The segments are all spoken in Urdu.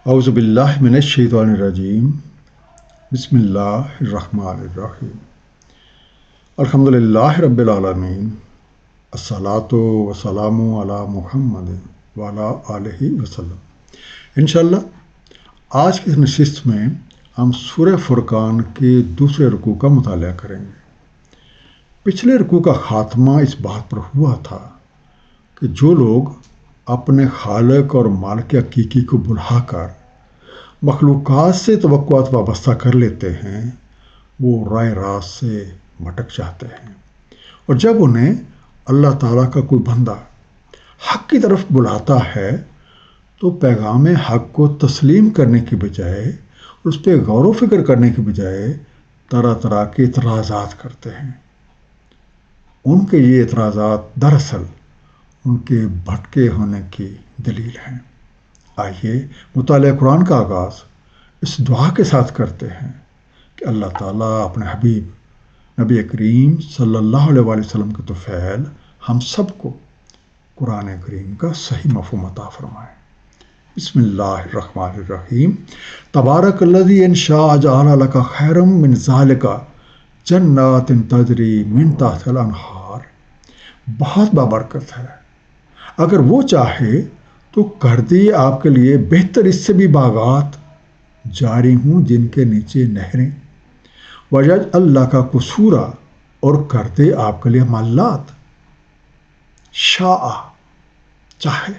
اعوذ باللہ من الشیطان الرجیم بسم اللہ الرحمن الرحیم الحمدللہ رب العالمین الصلاۃ والسلام علی محمد وعلی آلہ وسلم۔ انشاءاللہ آج کی اس نشست میں ہم سورہ فرقان کے دوسرے رکوع کا مطالعہ کریں گے۔ پچھلے رکوع کا خاتمہ اس بات پر ہوا تھا کہ جو لوگ اپنے خالق اور مالک حقیقی کو بھلا کر مخلوقات سے توقعات وابستہ کر لیتے ہیں، وہ راہ راست سے بھٹک جاتے ہیں، اور جب انہیں اللہ تعالیٰ کا کوئی بندہ حق کی طرف بلاتا ہے تو پیغام حق کو تسلیم کرنے کی بجائے، اس پہ غور و فکر کرنے کی بجائے طرح طرح کے اعتراضات کرتے ہیں۔ ان کے یہ اعتراضات دراصل ان کے بھٹکے ہونے کی دلیل ہیں۔ آئیے مطالعہ قرآن کا آغاز اس دعا کے ساتھ کرتے ہیں کہ اللہ تعالیٰ اپنے حبیب نبی کریم صلی اللہ علیہ وآلہ وسلم کے طفیل ہم سب کو قرآن کریم کا صحیح مفہوم عطا فرمائے۔ بسم اللہ الرحمن الرحیم۔ تبارک الذی ان شاء جعل لک خیرا من ذلک جنات تجری من تحتها الانہار۔ بہت بابرکت ہے، اگر وہ چاہے تو کر دیے آپ کے لیے بہتر اس سے بھی باغات جاری ہوں جن کے نیچے نہریں۔ وجعل اللہ کا قصورا، اور کر دے آپ کے لیے محلات۔ شاء چاہے،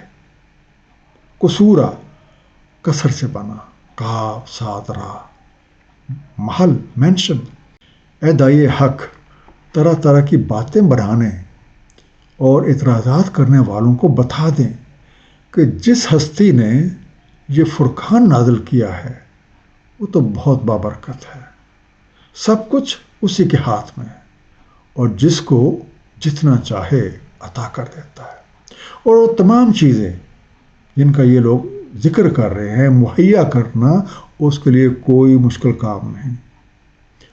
قصورا کسر سے بنا، کاف سات را، محل مینشن۔ اے دائی حق، طرح طرح کی باتیں بڑھانے اور اعتراضات کرنے والوں کو بتا دیں کہ جس ہستی نے یہ فرقان نازل کیا ہے وہ تو بہت بابرکت ہے، سب کچھ اسی کے ہاتھ میں ہے، اور جس کو جتنا چاہے عطا کر دیتا ہے، اور وہ تمام چیزیں جن کا یہ لوگ ذکر کر رہے ہیں مہیا کرنا اس کے لیے کوئی مشکل کام نہیں۔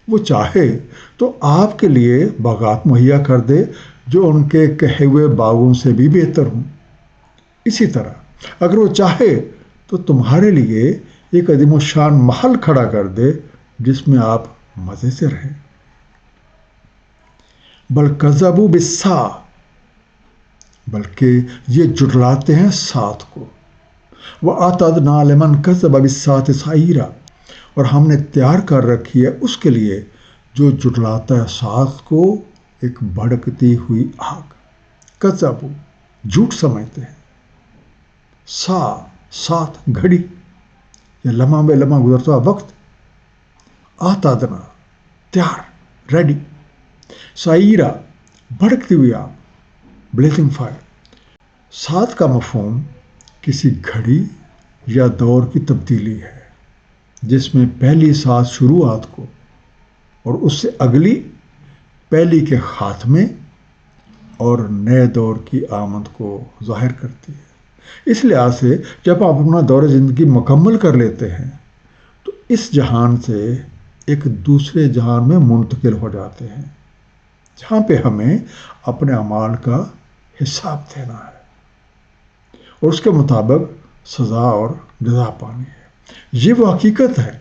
وہ چاہے تو آپ کے لیے باغات مہیا کر دے جو ان کے کہے ہوئے باغوں سے بھی بہتر ہوں۔ اسی طرح اگر وہ چاہے تو تمہارے لیے ایک عظیم الشان محل کھڑا کر دے جس میں آپ مزے سے رہیں۔ بل کذبوا بالساعۃ، بلکہ یہ جھٹلاتے ہیں ساتھ کو۔ وَأَعْتَدْنَا لِمَنْ كَذَّبَ بِالسَّاعَةِ سَعِيرًا، اور ہم نے تیار کر رکھی ہے اس کے لیے جو جھٹلاتا ہے ساتھ کو ایک بھڑکتی ہوئی آگ۔ کذبوا جھوٹ سمجھتے ہیں، ساتھ گھڑی یا لمحہ بے لمحہ گزرتا ہوا وقت، اعتدنا تیار ریڈی، سعیرہ بھڑکتی ہوئی آگ بلیزنگ فائر۔ ساتھ کا مفہوم کسی گھڑی یا دور کی تبدیلی ہے جس میں پہلی ساتھ شروعات کو اور اس سے اگلی پہلی کے خاتمے اور نئے دور کی آمد کو ظاہر کرتی ہے۔ اس لحاظ سے جب آپ اپنا دور زندگی مکمل کر لیتے ہیں تو اس جہان سے ایک دوسرے جہان میں منتقل ہو جاتے ہیں جہاں پہ ہمیں اپنے اعمال کا حساب دینا ہے اور اس کے مطابق سزا اور جزا پانی ہے۔ یہ وہ حقیقت ہے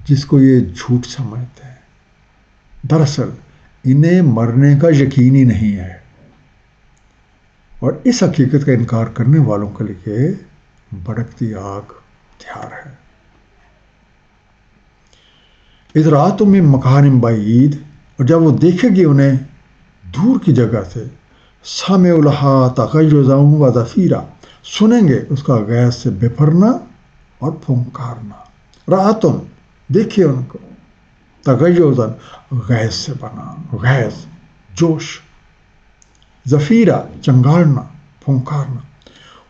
جس کو یہ جھوٹ سمجھتے ہیں۔ دراصل انہیں مرنے کا یقین ہی نہیں ہے، اور اس حقیقت کا انکار کرنے والوں کے لیے بھڑکتی آگ تیار ہے۔ اذ رأتم من مکان بعید، اور جب وہ دیکھے گی انہیں دور کی جگہ سے، سمعوا لها تغیظا وزفیرا، سنیں گے اس کا غیظ سے بپھرنا اور پھنکارنا۔ رأتم دیکھیے ان کو، تغیظا غیظ سے بنا، غیظ جوش، زفیرہ چنگارنا پھنکارنا۔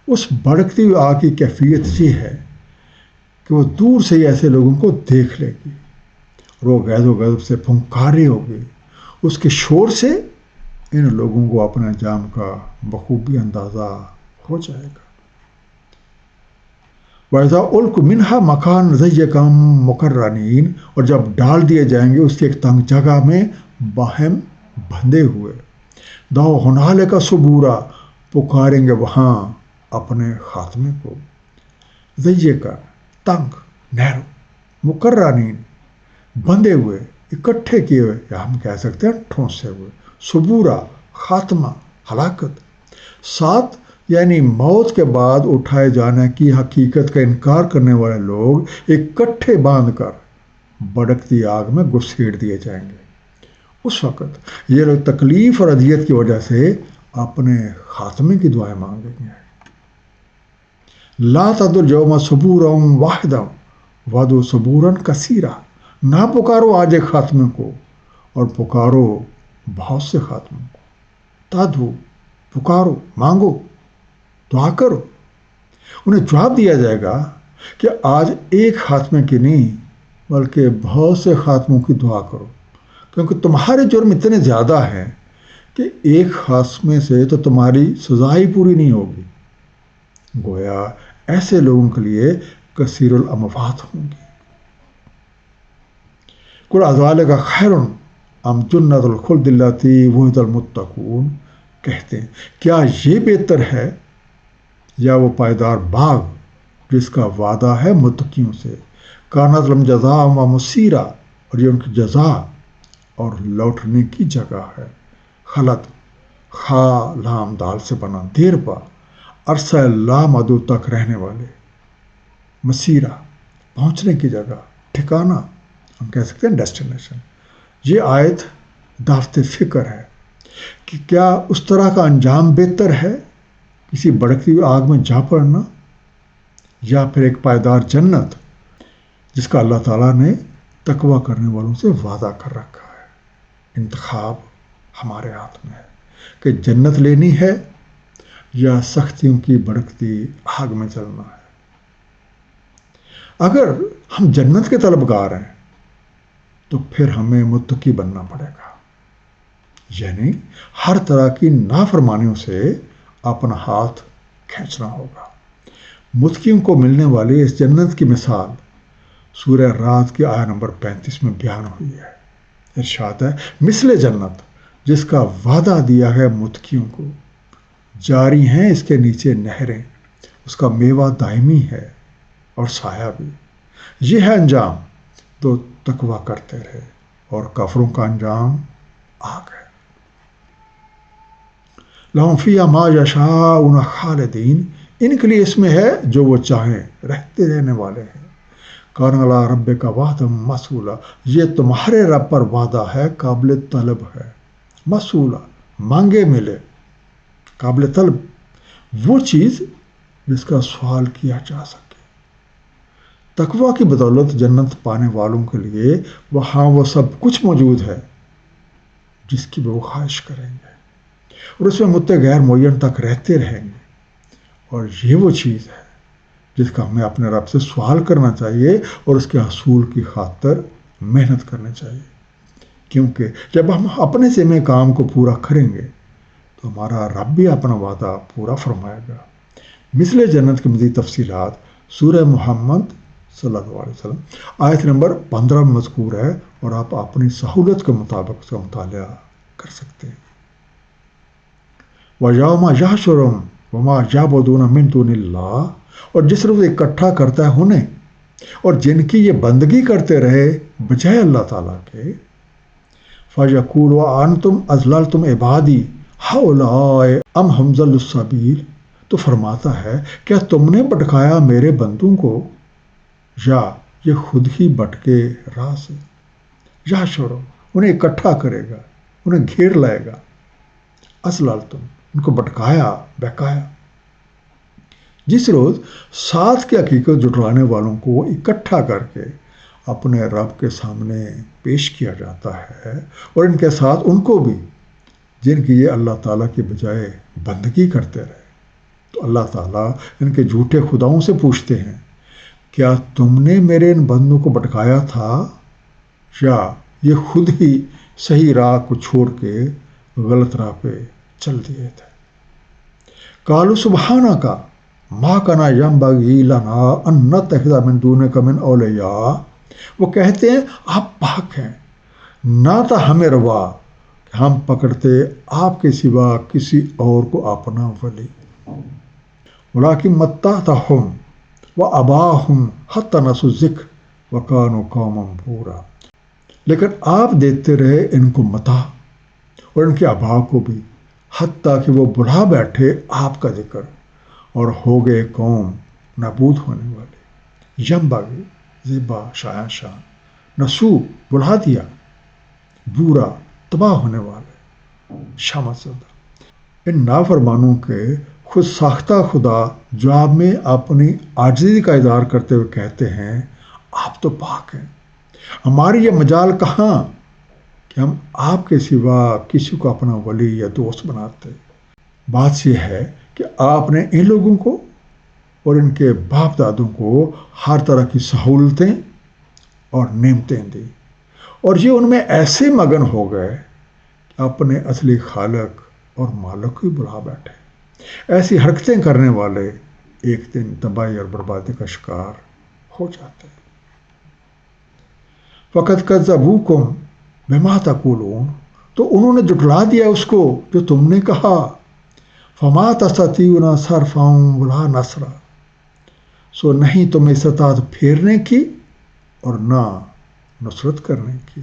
اس بھڑکتی ہوئی آگ کی کیفیت یہ ہے کہ وہ دور سے ہی ایسے لوگوں کو دیکھ لے گی اور وہ غیظ و غضب سے پھنکاری ہوگی۔ اس کے شور سے ان لوگوں کو اپنے انجام کا بخوبی اندازہ ہو جائے گا۔ وَإِذَا أُلْقُوا مِنْهَا مَكَانًا ضَيِّقًا مُقَرَّنِينَ، اور جب ڈال دیے جائیں گے اس کی ایک تنگ جگہ میں باہم بندھے ہوئے، دعوا هُنَالِكَ ثُبُورًا، پکاریں گے وہاں اپنے خاتمے کو۔ ضیقہ تنگ، نیرو، مقررین، بندھے ہوئے، اکٹھے کیے ہوئے، یا ہم کہہ سکتے ہیں ٹھونسے ہوئے، صبورا، خاتمہ، ہلاکت۔ 7 یعنی موت کے بعد اٹھائے جانے کی حقیقت کا انکار کرنے والے لوگ اکٹھے باندھ کر بھڑکتی آگ میں گھسیٹ دیے جائیں گے۔ اس وقت یہ لوگ تکلیف اور اذیت کی وجہ سے اپنے خاتمے کی دعائیں مانگیں گے۔ لا تدعوا اليوم ثبورا واحدا وادعوا ثبورا کثیرا، نہ پکارو آج ایک خاتمے کو اور پکارو بہت سے خاتموں کو۔ تدعو، پکارو، مانگو، دعا کرو۔ انہیں جواب دیا جائے گا کہ آج ایک خاتمے کی نہیں بلکہ بہت سے خاتموں کی دعا کرو، کیونکہ تمہارے جرم اتنے زیادہ ہیں کہ ایک خاتمے سے تو تمہاری سزا ہی پوری نہیں ہوگی۔ گویا ایسے لوگوں کے لیے کثیر الاموات ہوں گی۔ قل اذالک خیر ام جنۃ الخلد التی وعد المتقون، کہتے ہیں کیا یہ بہتر ہے یا وہ پائیدار باغ جس کا وعدہ ہے متقیوں سے، کانت لهم جزاء و مصیرا، اور یہ ان کی جزا اور لوٹنے کی جگہ ہے۔ خلط، خا لام دال سے بنا، دیر پا، عرصہ لام ادو تک رہنے والے، مسیرہ پہنچنے کی جگہ، ٹھکانہ، ہم کہہ سکتے ہیں ڈیسٹینیشن۔ یہ آیت دعوت فکر ہے کہ کیا اس طرح کا انجام بہتر ہے، کسی بھڑکتی ہوئی آگ میں جا پڑنا، یا پھر ایک پائیدار جنت جس کا اللہ تعالیٰ نے تقوی کرنے والوں سے وعدہ کر رکھا ہے۔ انتخاب ہمارے ہاتھ میں ہے کہ جنت لینی ہے یا سختیوں کی بھڑکتی آگ میں چلنا ہے۔ اگر ہم جنت کے طلبگار ہیں تو پھر ہمیں متقی بننا پڑے گا، یعنی ہر طرح کی نافرمانیوں سے اپنا ہاتھ کھینچنا ہوگا۔ متقیوں کو ملنے والی اس جنت کی مثال سورہ رات کی آیت نمبر 35 میں بیان ہوئی ہے۔ ارشاد ہے، مثل جنت جس کا وعدہ دیا ہے متقیوں کو، جاری ہیں اس کے نیچے نہریں، اس کا میوہ دائمی ہے اور سایہ بھی۔ یہ ہے انجام تو تقوی کرتے رہے، اور کافروں کا انجام آگ ہے۔ لہم فیہا ما یشاؤون خالدین، ان کے لیے اس میں ہے جو وہ چاہیں، رہتے رہنے والے ہیں۔ کان علی ربک وعدا مسئولا، یہ تمہارے رب پر وعدہ ہے، قابل طلب ہے۔ مسئولا، مانگے ملے، قابل طلب، وہ چیز جس کا سوال کیا جا سکے۔ تقوی کی بدولت جنت پانے والوں کے لیے وہاں وہ سب کچھ موجود ہے جس کی وہ خواہش کریں گے، اور اس میں مدت غیر معین تک رہتے رہیں گے۔ اور یہ وہ چیز ہے جس کا ہمیں اپنے رب سے سوال کرنا چاہیے اور اس کے حصول کی خاطر محنت کرنی چاہیے، کیونکہ جب ہم اپنے ذمہ کام کو پورا کریں گے تو ہمارا رب بھی اپنا وعدہ پورا فرمائے گا۔ مثل جنت کی مزید تفصیلات سورہ محمد صلی اللہ علیہ وسلم آیت نمبر 15 میں مذکور ہے، اور آپ اپنی سہولت کے مطابق اس کا مطالعہ کر سکتے ہیں۔ وَيَوْمَ يَحْشُرُهُمْ وَمَا يَعْبُدُونَ مِن دُونِ اللَّهِ، اور جس روز اکٹھا کرتا ہے انہیں اور جن کی یہ بندگی کرتے رہے بجائے اللہ تعالیٰ کے، فَيَقُولُ أَأَنْتُمْ أَضْلَلْتُمْ عِبَادِي هَؤُلَاءِ أَمْ هُمْ ضَلُّوا السَّبِيلَ، تو فرماتا ہے کیا تم نے بھٹکایا میرے بندوں کو یا یہ خود ہی بھٹکے راہ سے۔ یا شروع، انہیں اکٹھا کرے گا، انہیں گھیر لائے گا۔ اضللتم، ان کو بھٹکایا، بہکایا۔ جس روز ساتھ کی حقیقت جٹلانے والوں کو اکٹھا کر کے اپنے رب کے سامنے پیش کیا جاتا ہے، اور ان کے ساتھ ان کو بھی جن کی یہ اللہ تعالیٰ کی بجائے بندگی کرتے رہے، تو اللہ تعالیٰ ان کے جھوٹے خداؤں سے پوچھتے ہیں کیا تم نے میرے ان بندوں کو بھٹکایا تھا یا یہ خود ہی صحیح راہ کو چھوڑ کے غلط راہ پہ چل دیے تھے۔ قالوا سبحانک ما کان ینبغی لنا ان نتخذ من دونک من اولیاء، وہ کہتے ہیں آپ پاک ہیں، نہ تھا ہمیں روا کہ ہم پکڑتے آپ کے سوا کسی اور کو اپنا ولی، ولیکن متعتہم، وَأَبَاهُمْ حَتَّى نَسُوا الذِّكْرَ وَكَانُوا قَوْمًا بُورًا۔ لیکن آپ دیتے رہے ان کو متاع اور ان کے آبا کو بھی، حتیٰ کہ وہ بھلا بیٹھے آپ کا ذکر اور ہو گئے قوم نابود ہونے والے۔ ینبغی زیبا شایان شان، نسو بھلا دیا، بورا تباہ ہونے والے، شامت زدہ۔ ان نافرمانوں کے خود ساختہ خدا جواب میں اپنی عاجزی کا اظہار کرتے ہوئے کہتے ہیں آپ تو پاک ہیں، ہماری یہ مجال کہاں کہ ہم آپ کے سوا کسی کو اپنا ولی یا دوست بناتے۔ بات یہ ہے کہ آپ نے ان لوگوں کو اور ان کے باپ دادوں کو ہر طرح کی سہولتیں اور نعمتیں دی، اور یہ ان میں ایسے مگن ہو گئے کہ اپنے اصلی خالق اور مالک کو بلا بیٹھے۔ ایسی حرکتیں کرنے والے ایک دن تباہی اور بربادی کا شکار ہو جاتے ہیں۔ فَقَدْ كَذَّبُوكُمْ بِمَا تَقُولُونَ، تو انہوں نے جھٹلا دیا اس کو جو تم نے کہا۔ فَمَا تَسْتَطِيعُونَ صَرْفًا وَلَا نَصْرًا، سو نہیں تمہیں استطاعت پھیرنے کی اور نہ نصرت کرنے کی۔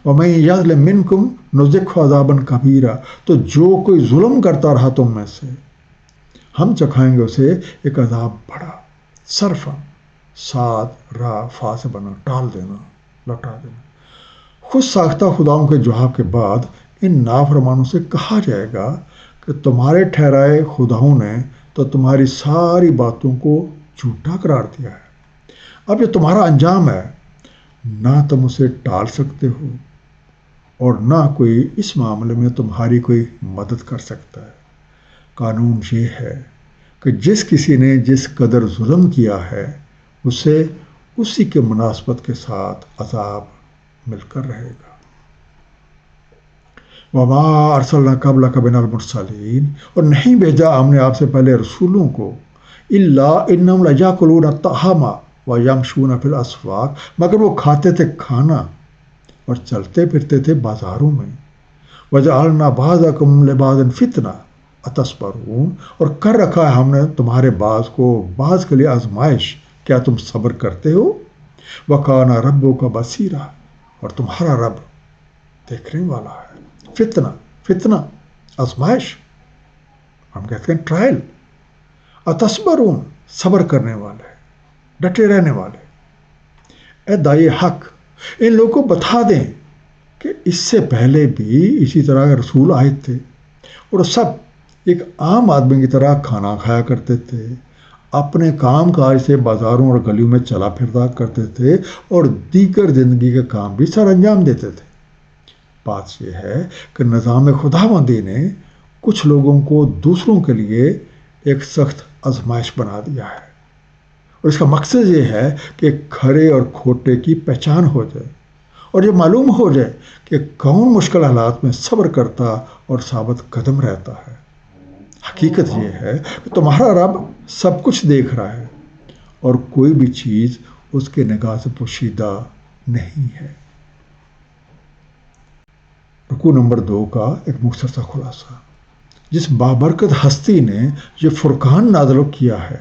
وَمَن يَظْلِم مِّنكُمْ نُذِقْهُ عَذَابًا كَبِيرًا، تو جو کوئی ظلم کرتا رہا تم میں سے ہم چکھائیں گے اسے ایک عذاب بڑا۔ صرفاً، صاد را فا سے بنا، ٹال دینا، لوٹا دینا۔ خود ساختہ خداؤں کے جواب کے بعد ان نافرمانوں سے کہا جائے گا کہ تمہارے ٹھہرائے خداؤں نے تو تمہاری ساری باتوں کو جھوٹا قرار دیا ہے۔ اب یہ تمہارا انجام ہے، نہ تم اسے ٹال سکتے ہو اور نہ کوئی اس معاملے میں تمہاری کوئی مدد کر سکتا ہے۔ قانون یہ ہے کہ جس کسی نے جس قدر ظلم کیا ہے اسے اسی کے مناسبت کے ساتھ عذاب مل کر رہے گا۔ وَمَا أَرْسَلْنَا قَبْلَكَ مِنَ الْمُرْسَلِينَ، اور نہیں بھیجا ہم نے آپ سے پہلے رسولوں کو، إِلَّا إِنَّهُمْ لَيَأْكُلُونَ الطَّعَامَ وَيَمْشُونَ فِي الْأَسْوَاقِ، مگر وہ کھاتے تھے کھانا اور چلتے پھرتے تھے بازاروں میں۔ وَجَعَلْنَا بَعْضَكُمْ لِبَعْضٍ فِتْنَةً أَتَصْبِرُونَ، اور کر رکھا ہے ہم نے تمہارے بعض کو بعض کے لیے آزمائش، کیا تم صبر کرتے ہو؟ وَكَانَ رَبُّكَ بَصِيرًا، اور تمہارا رب دیکھنے والا ہے۔ فتنہ آزمائش، ہم کہتے ہیں ٹرائل۔ اتصبرون، صبر کرنے والے، ڈٹے رہنے والے۔ اے دائی حق، ان لوگوں کو بتا دیں کہ اس سے پہلے بھی اسی طرح کے رسول آئے تھے اور سب ایک عام آدمی کی طرح کھانا کھایا کرتے تھے، اپنے کام کاج سے بازاروں اور گلیوں میں چلا پھرتا کرتے تھے اور دیگر زندگی کے کام بھی سر انجام دیتے تھے۔ بات یہ ہے کہ نظام خداوندی نے کچھ لوگوں کو دوسروں کے لیے ایک سخت آزمائش بنا دیا ہے، اور اس کا مقصد یہ ہے کہ کھرے اور کھوٹے کی پہچان ہو جائے اور یہ معلوم ہو جائے کہ کون مشکل حالات میں صبر کرتا اور ثابت قدم رہتا ہے۔ حقیقت یہ ہے کہ تمہارا رب سب کچھ دیکھ رہا ہے اور کوئی بھی چیز اس کے نگاہ سے پوشیدہ نہیں ہے۔ رکوع نمبر 2 کا ایک مختصر سا خلاصہ۔ جس بابرکت ہستی نے یہ فرقان نازل کیا ہے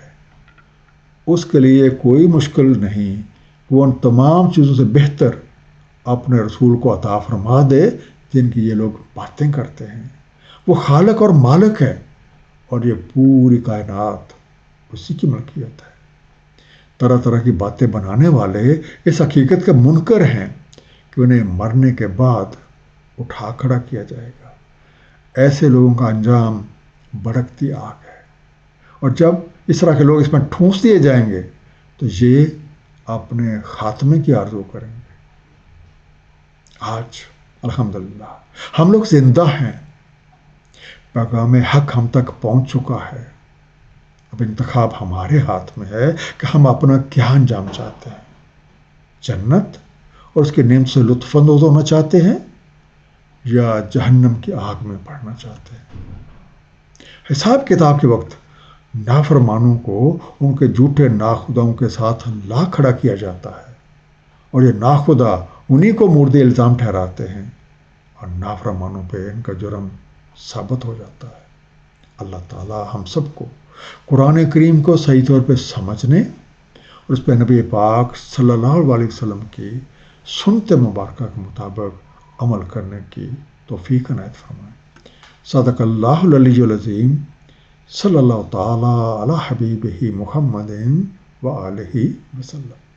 اس کے لیے کوئی مشکل نہیں وہ ان تمام چیزوں سے بہتر اپنے رسول کو عطا فرما دے جن کی یہ لوگ باتیں کرتے ہیں۔ وہ خالق اور مالک ہے اور یہ پوری کائنات اسی کی ملکیت ہے۔ طرح طرح کی باتیں بنانے والے اس حقیقت کے منکر ہیں کہ انہیں مرنے کے بعد اٹھا کھڑا کیا جائے گا۔ ایسے لوگوں کا انجام بھڑکتی آگ ہے، اور جب اس طرح کے لوگ اس میں ٹھونس دیے جائیں گے تو یہ اپنے خاتمے کی آرزو کریں گے۔ آج الحمدللہ ہم لوگ زندہ ہیں، پیغام حق ہم تک پہنچ چکا ہے۔ اب انتخاب ہمارے ہاتھ میں ہے کہ ہم اپنا کیا انجام چاہتے ہیں، جنت اور اس کے نعمت سے لطف اندوز ہونا چاہتے ہیں یا جہنم کی آگ میں پڑنا چاہتے ہیں۔ حساب کتاب کے وقت نافرمانوں کو ان کے جھوٹے ناخداؤں کے ساتھ لا کھڑا کیا جاتا ہے، اور یہ ناخدا انہی کو مورد الزام ٹھہراتے ہیں اور نافرمانوں پہ ان کا جرم ثابت ہو جاتا ہے۔ اللہ تعالی ہم سب کو قرآن کریم کو صحیح طور پہ سمجھنے اور اس پہ نبی پاک صلی اللہ علیہ وسلم کی سنت مبارکہ کے مطابق عمل کرنے کی توفیق عنایت فرمائے۔ صدق اللہ العلی العظیم، صلی اللہ تعالی علی حبیبہ محمد و آلہ وسلم۔